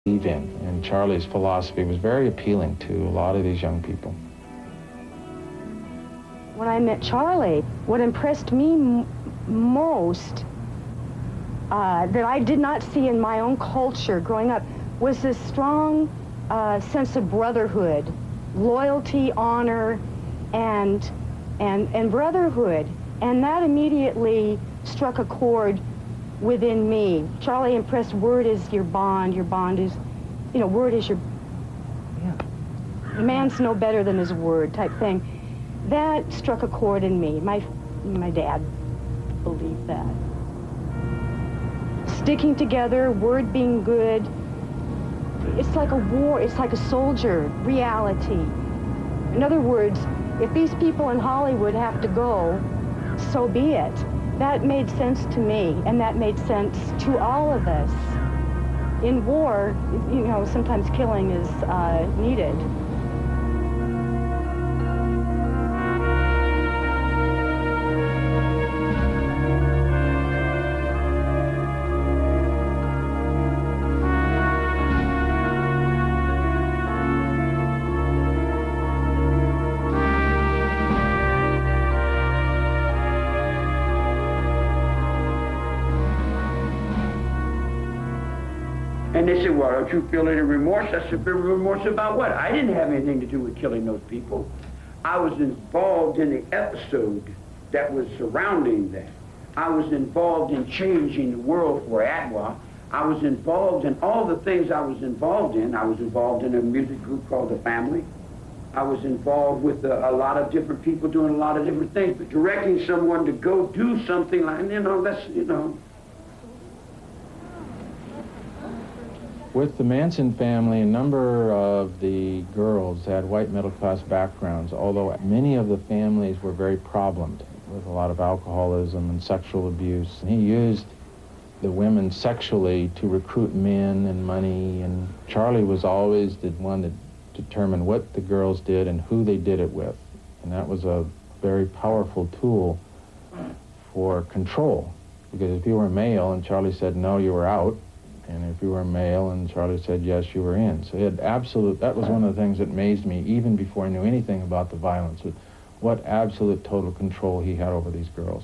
believe in. And Charlie's philosophy was very appealing to a lot of these young people. When I met Charlie, what impressed me most that I did not see in my own culture growing up was this strong sense of brotherhood, loyalty, honor, and brotherhood. And that immediately struck a chord within me. Charlie impressed word is your bond is, you know, word is your, man's no better than his word type thing. That struck a chord in me. My dad believed that. Sticking together, word being good, it's like a war, it's like a soldier reality. In other words, if these people in Hollywood have to go, so be it. That made sense to me, and that made sense to all of us. In war, you know, sometimes killing is needed. And they said, well, don't you feel any remorse? I said, remorse about what? I didn't have anything to do with killing those people. I was involved in the episode that was surrounding that. I was involved in changing the world for Adwa. I was involved in all the things I was involved in. I was involved in a music group called The Family. I was involved with a lot of different people doing a lot of different things, but directing someone to go do something like, you know, that's, you know. With the Manson family, a number of the girls had white middle-class backgrounds, although many of the families were very problemed with a lot of alcoholism and sexual abuse. And he used the women sexually to recruit men and money, and Charlie was always the one that determined what the girls did and who they did it with. And that was a very powerful tool for control, because if you were male and Charlie said no, you were out. And if you were male and Charlie said yes, you were in. So he had absolute, that was one of the things that amazed me, even before I knew anything about the violence, what absolute total control he had over these girls.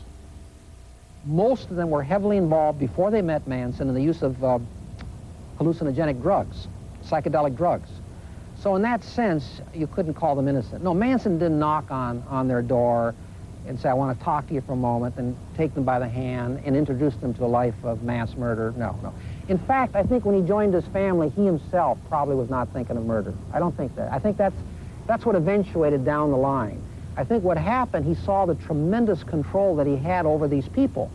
Most of them were heavily involved before they met Manson in the use of hallucinogenic drugs, psychedelic drugs. So in that sense, you couldn't call them innocent. No, Manson didn't knock on their door and say, I want to talk to you for a moment, and take them by the hand and introduce them to a life of mass murder. No, no. In fact, I think when he joined his family, he himself probably was not thinking of murder. I don't think that. I think that's what eventuated down the line. I think what happened, he saw the tremendous control that he had over these people.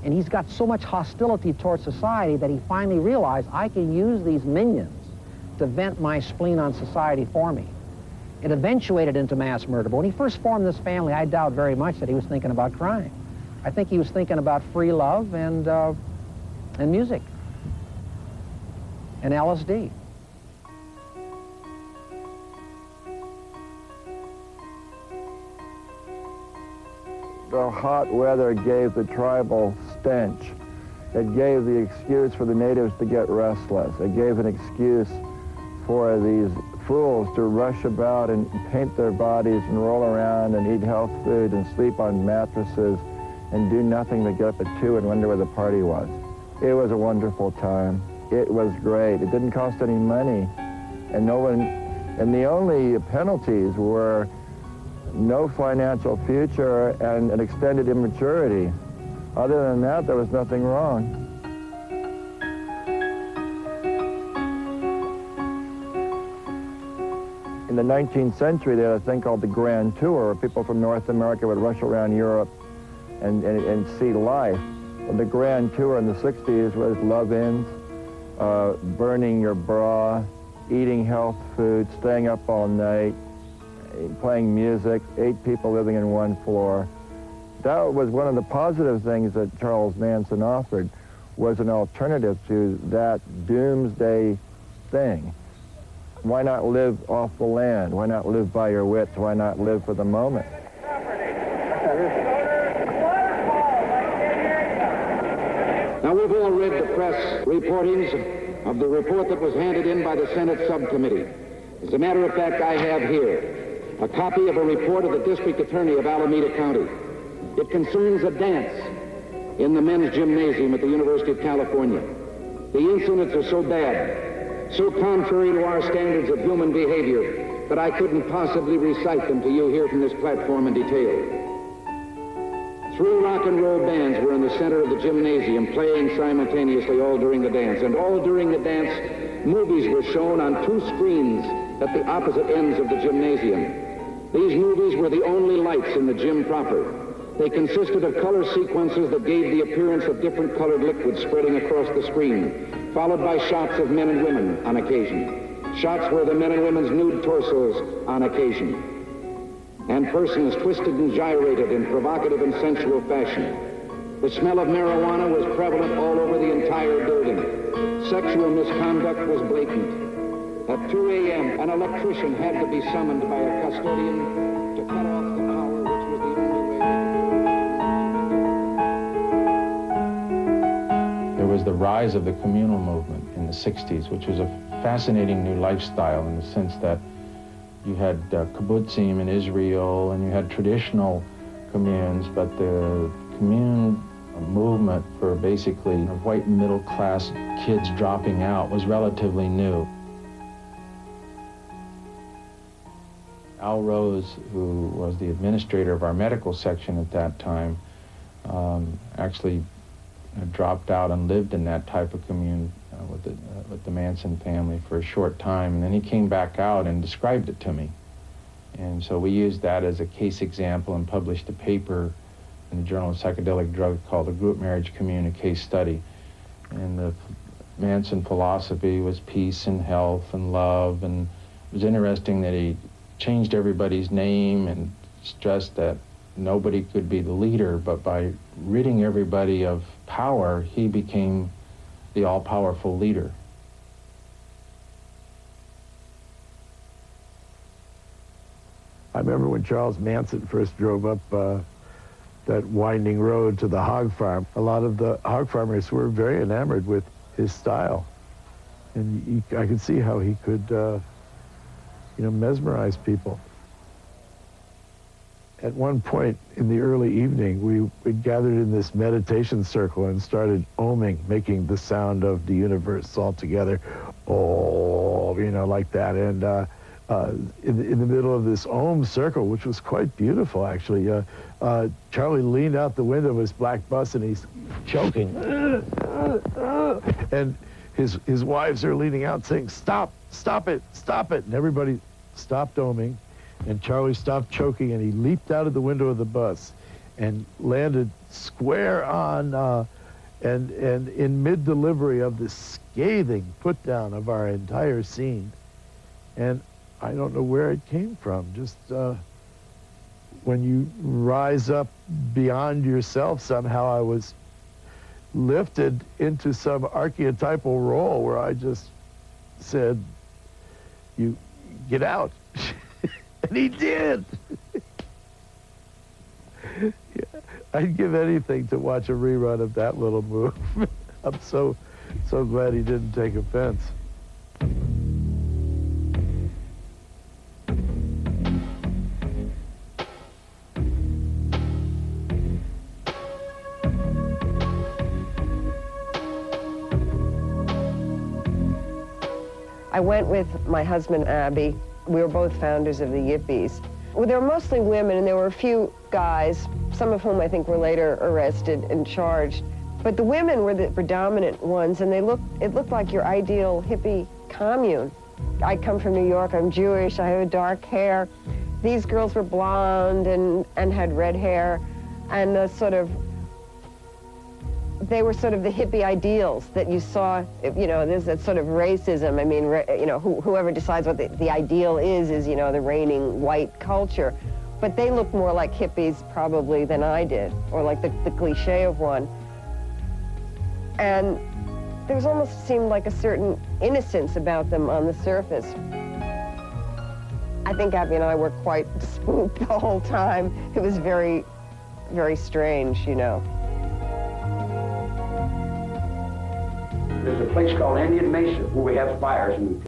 And he's got so much hostility towards society that he finally realized, I can use these minions to vent my spleen on society for me. It eventuated into mass murder. But when he first formed this family, I doubt very much that he was thinking about crime. I think he was thinking about free love and music and LSD. The hot weather gave the tribal stench. It gave the excuse for the natives to get restless. It gave an excuse for these fools to rush about and paint their bodies and roll around and eat health food and sleep on mattresses and do nothing but get up at 2 and wonder where the party was. It was a wonderful time. It was great. It didn't cost any money. And the only penalties were no financial future and an extended immaturity. Other than that, there was nothing wrong. In the 19th century, they had a thing called the Grand Tour, where people from North America would rush around Europe and see life. And the Grand Tour in the 60s was love-ins, burning your bra, eating health food, staying up all night, playing music, 8 people living in 1 floor. That was one of the positive things that Charles Manson offered, was an alternative to that doomsday thing. Why not live off the land? Why not live by your wits? Why not live for the moment? Now, we've all read the press reportings of the report that was handed in by the Senate subcommittee. As a matter of fact, I have here a copy of a report of the District Attorney of Alameda County. It concerns a dance in the men's gymnasium at the University of California. The incidents are so bad, so contrary to our standards of human behavior, that I couldn't possibly recite them to you here from this platform in detail. 3 rock and roll bands were in the center of the gymnasium playing simultaneously all during the dance. And all during the dance, movies were shown on 2 screens at the opposite ends of the gymnasium. These movies were the only lights in the gym proper. They consisted of color sequences that gave the appearance of different colored liquids spreading across the screen, followed by shots of men and women on occasion. Shots where the men and women's nude torsos on occasion. And persons twisted and gyrated in provocative and sensual fashion. The smell of marijuana was prevalent all over the entire building. Sexual misconduct was blatant. At 2 a.m., an electrician had to be summoned by a custodian to cut off the power, which was the only way. There was the rise of the communal movement in the 60s, which was a fascinating new lifestyle in the sense that you had kibbutzim in Israel, and you had traditional communes, but the commune movement for basically white middle-class kids dropping out was relatively new. Al Rose, who was the administrator of our medical section at that time, actually dropped out and lived in that type of commune with the Manson family for a short time, and then he came back out and described it to me. And so we used that as a case example and published a paper in the Journal of Psychedelic Drugs called The Group Marriage Commune, a Case Study. And the Manson philosophy was peace and health and love, and it was interesting that he changed everybody's name and stressed that nobody could be the leader, but by ridding everybody of power, he became the all-powerful leader. I remember when Charles Manson first drove up that winding road to the hog farm. A lot of the hog farmers were very enamored with his style. And I could see how he could, mesmerize people. At one point in the early evening, we gathered in this meditation circle and started oming, making the sound of the universe all together. Oh, like that. And in the middle of this om circle, which was quite beautiful, actually, Charlie leaned out the window of his black bus and he's choking. And his wives are leaning out saying, stop it, stop it. And everybody stopped oming. And Charlie stopped choking, and he leaped out of the window of the bus and landed square on, and in mid-delivery of this scathing put-down of our entire scene. And I don't know where it came from. Just when you rise up beyond yourself, somehow I was lifted into some archetypal role where I just said, you get out. And he did. Yeah, I'd give anything to watch a rerun of that little move. I'm so glad he didn't take offense. I went with my husband, Abby. We were both founders of the Yippies. Well, there were mostly women, and there were a few guys, some of whom I think were later arrested and charged. But the women were the predominant ones, and it looked like your ideal hippie commune. I come from New York, I'm Jewish, I have dark hair. These girls were blonde and had red hair, and they were sort of the hippie ideals that you saw, there's that sort of racism. I mean, whoever decides what the ideal is, the reigning white culture. But they looked more like hippies probably than I did, or like the cliche of one. And there almost seemed like a certain innocence about them on the surface. I think Abby and I were quite spooked the whole time. It was very, very strange, there's a place called Indian Mesa where we have fires and